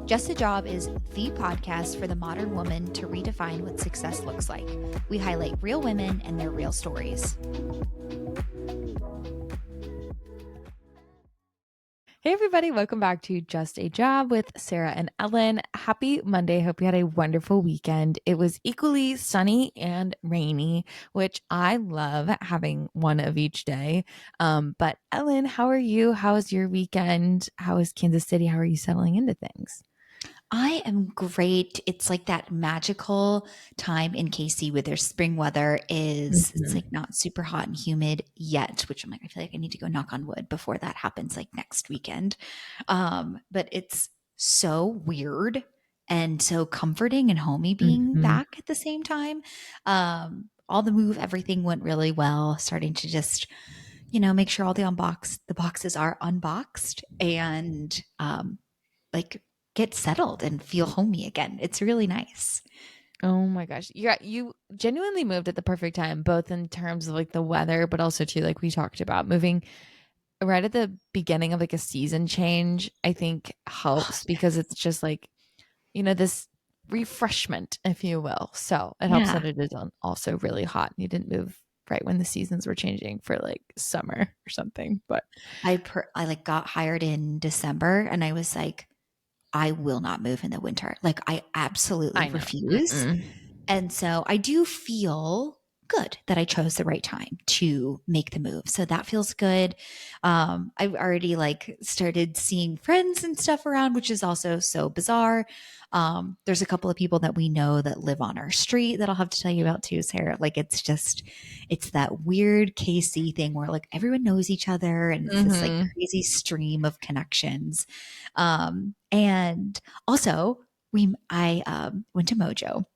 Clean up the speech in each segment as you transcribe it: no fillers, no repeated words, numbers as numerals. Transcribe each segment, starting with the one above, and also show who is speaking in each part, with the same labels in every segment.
Speaker 1: Just a Job is the podcast for the modern woman to redefine what success looks like. We highlight real women and their real stories.
Speaker 2: Hey everybody, welcome back to Just a Job with Sara and Ellen. Happy Monday. Hope you had a wonderful weekend. It was equally sunny and rainy, which I love having one of each day. But Ellen, how are you? How was your weekend? How is Kansas City? How are you settling into things?
Speaker 1: I am great. It's like that magical time in KC where their spring weather is, it's like not super hot and humid yet, which I'm like, I feel like I need to go knock on wood before that happens like next weekend. But it's so weird and so comforting and homey being back at the same time. All the move, everything went really well, starting to just, make sure all the boxes are unboxed and, like get settled and feel homey again. It's really nice.
Speaker 2: Oh my gosh. You genuinely moved at the perfect time, both in terms of like the weather, but also too, like we talked about, moving right at the beginning of like a season change, I think helps because it's just like, this refreshment, if you will. So it helps
Speaker 1: Yeah.
Speaker 2: that it is also really hot. You didn't move right when the seasons were changing for like summer or something, but
Speaker 1: I like got hired in December and I was like, I will not move in the winter. Like I absolutely
Speaker 2: I know.
Speaker 1: refuse. And so I do feel good that I chose the right time to make the move. So that feels good. I've already like started seeing friends and stuff around, which is also so bizarre. There's a couple of people that we know that live on our street that I'll have to tell you about too, Sarah. Like it's that weird KC thing where like everyone knows each other and it's this like crazy stream of connections. And also I went to Mojo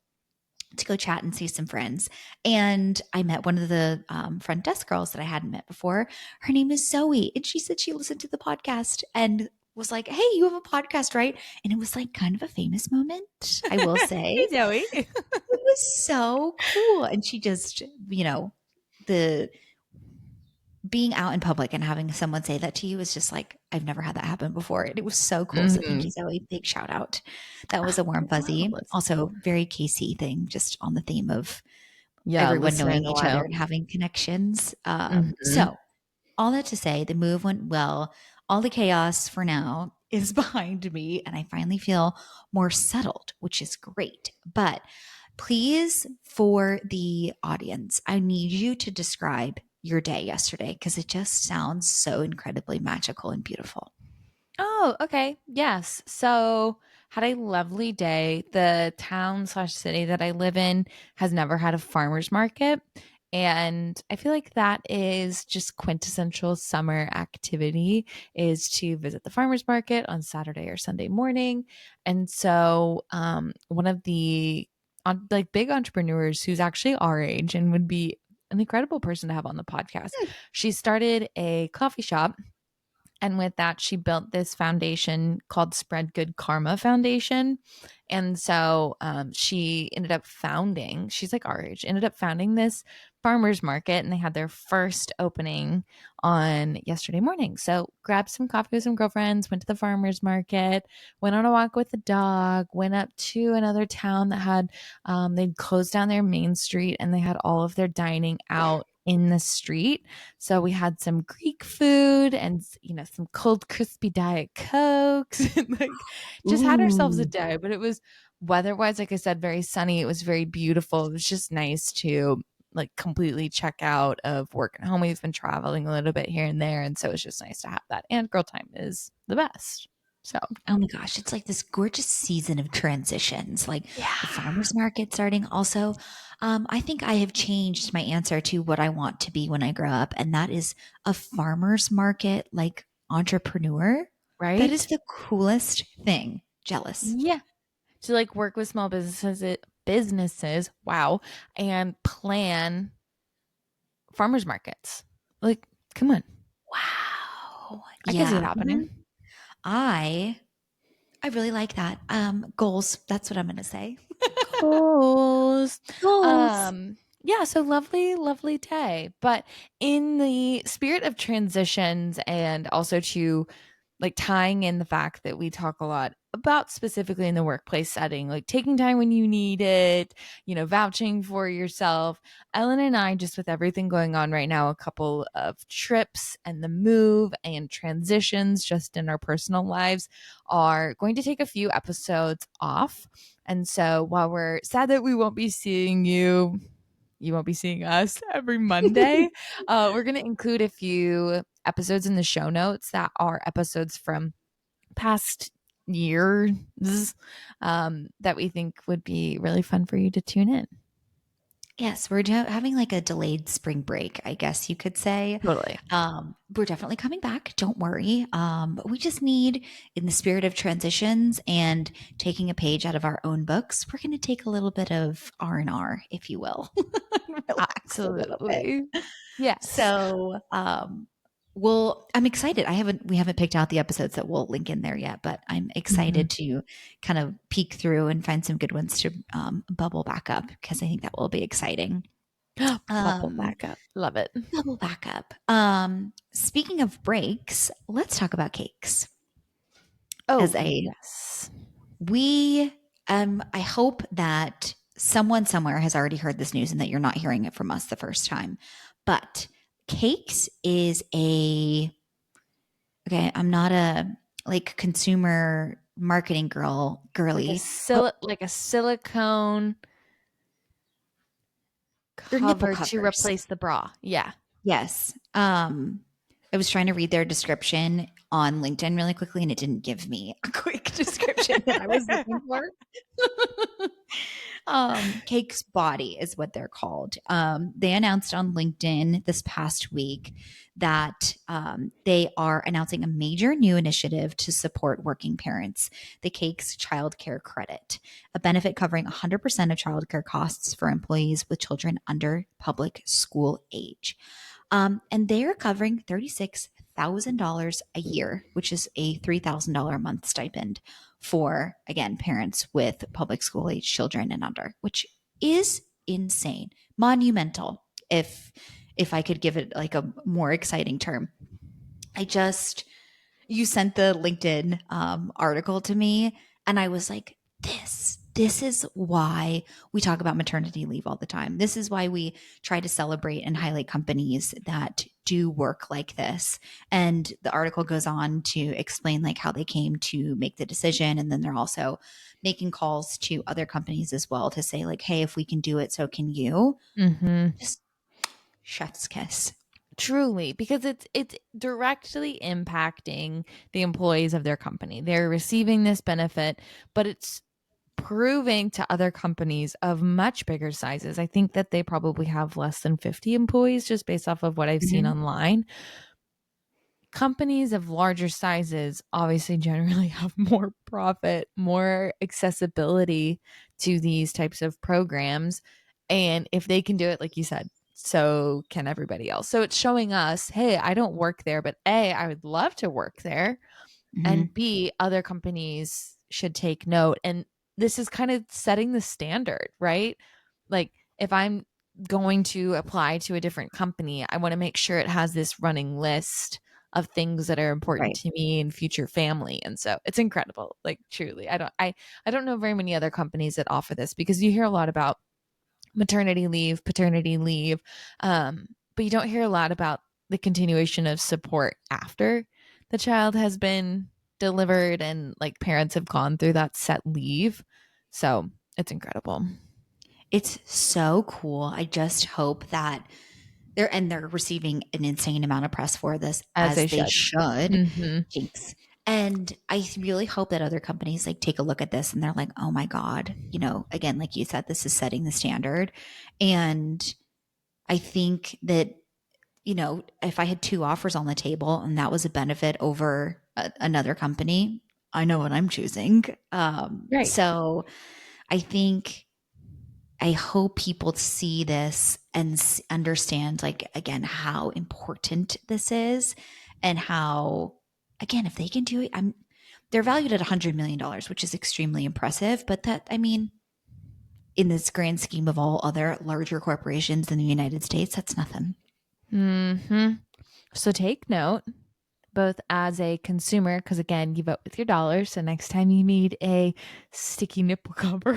Speaker 1: to go chat and see some friends. And I met one of the front desk girls that I hadn't met before. Her name is Zoe. And she said she listened to the podcast and was like, hey, you have a podcast, right? And it was like kind of a famous moment, I will say.
Speaker 2: Hey, Zoe.
Speaker 1: It was so cool. And she just, the being out in public and having someone say that to you is just like, I've never had that happen before. And it was so cool. So thank you, Zoe. Big shout out. That was a warm fuzzy. Also very KC thing, just on the theme of everyone knowing each other and having connections. So all that to say, the move went well. All the chaos for now is behind me and I finally feel more settled, which is great. But please, for the audience, I need you to describe your day yesterday because it just sounds so incredibly magical and beautiful.
Speaker 2: Oh, okay. Yes. So had a lovely day. The town/city that I live in has never had a farmer's market. And I feel like that is just quintessential summer activity is to visit the farmer's market on Saturday or Sunday morning. And so one of the like big entrepreneurs who's actually our age and would be an incredible person to have on the podcast. She started a coffee shop. And with that, she built this foundation called Spread Good Karma Foundation. And so she ended up she's like our age, ended up founding this farmer's market. And they had their first opening on yesterday morning. So grabbed some coffee with some girlfriends, went to the farmer's market, went on a walk with the dog, went up to another town that had, they'd closed down their main street and they had all of their dining out in the street. So we had some Greek food and some cold crispy Diet Cokes and like just had ourselves a day. But it was weather-wise, like I said, very sunny. It was very beautiful. It was just nice to like completely check out of work and home. We've been traveling a little bit here and there. And so it's just nice to have that. And girl time is the best. So,
Speaker 1: oh my gosh, it's like this gorgeous season of transitions, like the farmer's market starting. Also, I think I have changed my answer to what I want to be when I grow up, and that is a farmer's market like entrepreneur.
Speaker 2: right?
Speaker 1: That is the coolest thing. Jealous.
Speaker 2: Yeah. To like work with small businesses, wow, and plan farmers markets. Like, come on.
Speaker 1: Wow.
Speaker 2: I can see it happening.
Speaker 1: I really like that. Goals. That's what I'm going to say.
Speaker 2: Goals.
Speaker 1: Goals.
Speaker 2: Yeah, so lovely, lovely day. But in the spirit of transitions and also to like tying in the fact that we talk a lot about specifically in the workplace setting, like taking time when you need it, vouching for yourself. Ellen and I, just with everything going on right now, a couple of trips and the move and transitions just in our personal lives, are going to take a few episodes off. And so while we're sad that we won't be seeing you, you won't be seeing us every Monday. We're going to include a few episodes in the show notes that are episodes from past years, that we think would be really fun for you to tune in.
Speaker 1: Yes, we're having like a delayed spring break, I guess you could say.
Speaker 2: Totally.
Speaker 1: We're definitely coming back. Don't worry. But we just need, in the spirit of transitions and taking a page out of our own books, we're going to take a little bit of R&R, if you will, relax a little bit.
Speaker 2: Absolutely. Yes.
Speaker 1: So, well, I'm excited. We haven't picked out the episodes that we'll link in there yet, but I'm
Speaker 2: Mm-hmm.
Speaker 1: excited to kind of peek through and find some good ones to bubble back up because I think that will be exciting.
Speaker 2: Bubble
Speaker 1: Um,
Speaker 2: back up. Love it.
Speaker 1: Bubble back up. Speaking of breaks, let's talk about cakes. As
Speaker 2: Oh,
Speaker 1: a
Speaker 2: yes.
Speaker 1: we I hope that someone somewhere has already heard this news and that you're not hearing it from us the first time. But cakes is a okay, I'm not a like consumer marketing girly, but
Speaker 2: Like a silicone
Speaker 1: they're nipple
Speaker 2: cover to
Speaker 1: covers.
Speaker 2: replace the bra. Yeah.
Speaker 1: Yes. I was trying to read their description on LinkedIn really quickly and it didn't give me a quick description that I was looking for. Cake's Body is what they're called. They announced on LinkedIn this past week that they are announcing a major new initiative to support working parents, the Cake's Child Care Credit, a benefit covering 100% of childcare costs for employees with children under public school age. And they're covering $36,000 a year, which is a $3,000 a month stipend for, again, parents with public school age children and under, which is insane, monumental. If I could give it like a more exciting term, I just you sent the LinkedIn article to me, and I was like, this is why we talk about maternity leave all the time. This is why we try to celebrate and highlight companies that do work like this. And the article goes on to explain like how they came to make the decision, and then they're also making calls to other companies as well to say like, hey, if we can do it, so can you.
Speaker 2: Mm-hmm.
Speaker 1: Just chef's kiss.
Speaker 2: Truly, because it's directly impacting the employees of their company. They're receiving this benefit, but it's proving to other companies of much bigger sizes. I think that they probably have less than 50 employees just based off of what I've seen
Speaker 1: Mhm.
Speaker 2: online. Companies of larger sizes obviously generally have more profit, more accessibility to these types of programs. And if they can do it, like you said, so can everybody else. So it's showing us, hey, I don't work there, but A, I would love to work there. And
Speaker 1: Mhm.
Speaker 2: B, other companies should take note. And this is kind of setting the standard, right? Like if I'm going to apply to a different company, I want to make sure it has this running list of things that are important
Speaker 1: Right.
Speaker 2: to me and future family. And so it's incredible. Like truly. I don't know very many other companies that offer this because you hear a lot about maternity leave, paternity leave, but you don't hear a lot about the continuation of support after the child has been delivered and like parents have gone through that set leave. So it's incredible.
Speaker 1: It's so cool. I just hope that they're receiving an insane amount of press for this
Speaker 2: As
Speaker 1: as
Speaker 2: they
Speaker 1: they
Speaker 2: should.
Speaker 1: should.
Speaker 2: Mm-hmm.
Speaker 1: Jinx. And I really hope that other companies like take a look at this and they're like, "Oh my god, again, like you said, this is setting the standard." And I think that, if I had two offers on the table and that was a benefit over another company, I know what I'm choosing.
Speaker 2: Right.
Speaker 1: So I think I hope people see this and understand, like, again, how important this is and how, again, if they can do it, they're valued at $100 million, which is extremely impressive. But that, I mean, in this grand scheme of all other larger corporations in the United States, that's nothing.
Speaker 2: Mm-hmm. So take note. both as a consumer, because again, you vote with your dollars. So next time you need a sticky nipple cover,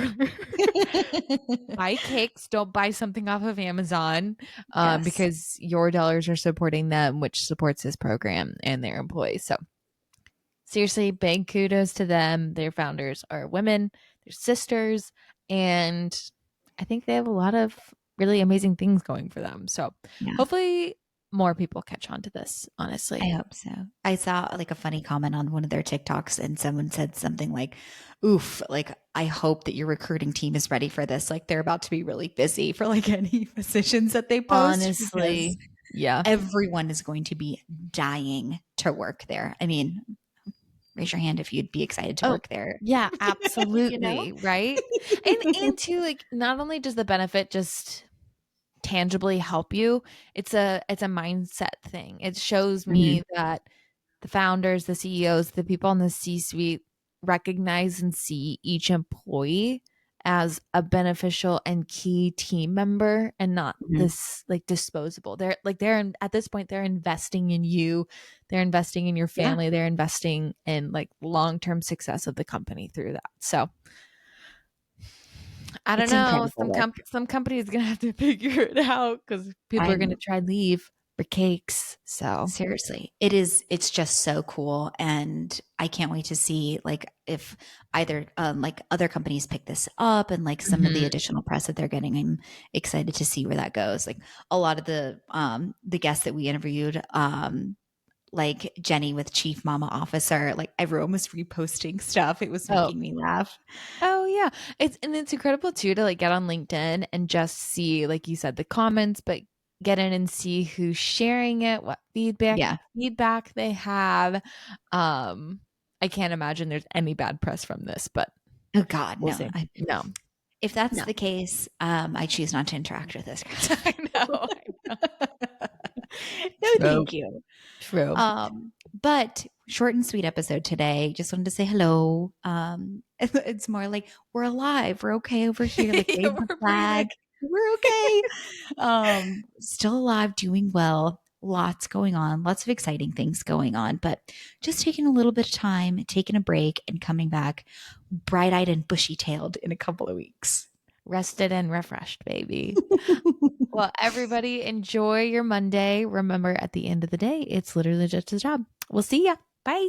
Speaker 2: buy cakes. Don't buy something off of Amazon,
Speaker 1: Yes.
Speaker 2: because your dollars are supporting them, which supports this program and their employees. So seriously, big kudos to them. Their founders are women, they're sisters, and I think they have a lot of really amazing things going for them. So
Speaker 1: Yeah.
Speaker 2: hopefully more people catch on to this,
Speaker 1: I
Speaker 2: honestly.
Speaker 1: hope so. I saw like a funny comment on one of their TikToks and someone said something like, oof, like I hope that your recruiting team is ready for this. Like they're about to be really busy for like any positions that they post because
Speaker 2: Honestly, yeah.
Speaker 1: everyone is going to be dying to work there. I mean, raise your hand if you'd be excited to
Speaker 2: Oh,
Speaker 1: work there,
Speaker 2: yeah,
Speaker 1: you know?
Speaker 2: absolutely, right? And too, like, not only does the benefit just tangibly help you, it's a mindset thing. It shows me
Speaker 1: Mhm.
Speaker 2: that the founders, the CEOs, the people in the C-suite recognize and see each employee as a beneficial and key team member and not
Speaker 1: Mhm.
Speaker 2: this like disposable. At this point they're investing in you, they're investing in your
Speaker 1: Yeah,
Speaker 2: family, they're investing in like long-term success of the company through that. So I don't
Speaker 1: it's
Speaker 2: know.
Speaker 1: incredible work.
Speaker 2: Some companies gonna have to figure it out because people are gonna
Speaker 1: I'm
Speaker 2: try leave for cakes. So
Speaker 1: Seriously, it's just so cool. And I can't wait to see like if either like other companies pick this up and like some of the
Speaker 2: mhm.
Speaker 1: additional press that they're getting. I'm excited to see where that goes. Like a lot of the guests that we interviewed, like Jenny with Chief Mama Officer, like everyone was reposting stuff. It was
Speaker 2: Oh,
Speaker 1: making me laugh.
Speaker 2: oh yeah. It's incredible too to like get on LinkedIn and just see, like you said, the comments, but get in and see who's sharing it, what
Speaker 1: Yeah.
Speaker 2: feedback they have. Um, I can't imagine there's any bad press from this, but
Speaker 1: Oh God,
Speaker 2: we'll
Speaker 1: no.
Speaker 2: see. No,
Speaker 1: If that's
Speaker 2: no.
Speaker 1: the case, I choose not to interact with this kind of
Speaker 2: I know.
Speaker 1: people.
Speaker 2: I know.
Speaker 1: No,
Speaker 2: True.
Speaker 1: thank you.
Speaker 2: True.
Speaker 1: But short and sweet episode today. Just wanted to say hello. It's more like we're alive. We're okay over here. Like
Speaker 2: Yeah,
Speaker 1: wave the
Speaker 2: we're breathing.
Speaker 1: flag. We're okay. Still alive, doing well. Lots going on, lots of exciting things going on, but just taking a little bit of time, taking a break, and coming back bright eyed and bushy tailed in a couple of weeks.
Speaker 2: Rested and refreshed, baby. Well, everybody enjoy your Monday. Remember, at the end of the day, it's literally just a job. We'll see ya. Bye.